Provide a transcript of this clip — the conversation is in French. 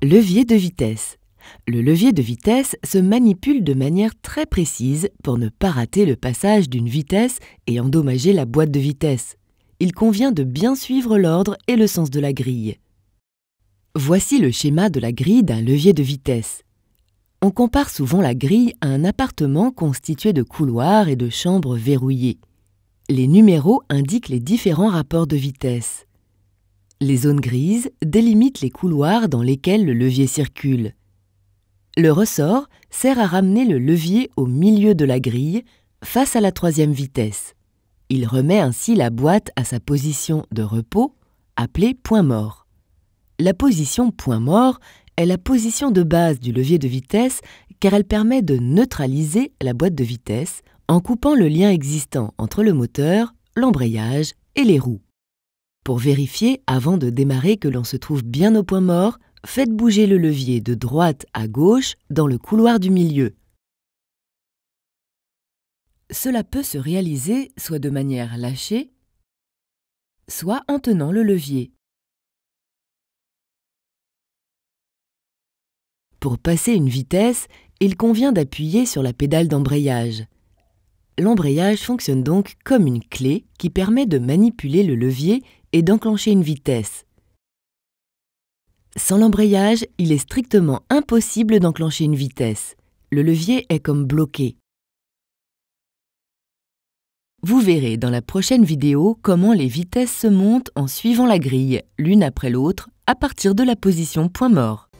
Levier de vitesse. Le levier de vitesse se manipule de manière très précise pour ne pas rater le passage d'une vitesse et endommager la boîte de vitesse. Il convient de bien suivre l'ordre et le sens de la grille. Voici le schéma de la grille d'un levier de vitesse. On compare souvent la grille à un appartement constitué de couloirs et de chambres verrouillées. Les numéros indiquent les différents rapports de vitesse. Les zones grises délimitent les couloirs dans lesquels le levier circule. Le ressort sert à ramener le levier au milieu de la grille, face à la troisième vitesse. Il remet ainsi la boîte à sa position de repos, appelée point mort. La position point mort est la position de base du levier de vitesse car elle permet de neutraliser la boîte de vitesse en coupant le lien existant entre le moteur, l'embrayage et les roues. Pour vérifier avant de démarrer que l'on se trouve bien au point mort, faites bouger le levier de droite à gauche dans le couloir du milieu. Cela peut se réaliser soit de manière lâchée, soit en tenant le levier. Pour passer une vitesse, il convient d'appuyer sur la pédale d'embrayage. L'embrayage fonctionne donc comme une clé qui permet de manipuler le levier et d'enclencher une vitesse. Sans l'embrayage, il est strictement impossible d'enclencher une vitesse. Le levier est comme bloqué. Vous verrez dans la prochaine vidéo comment les vitesses se montent en suivant la grille, l'une après l'autre, à partir de la position point mort.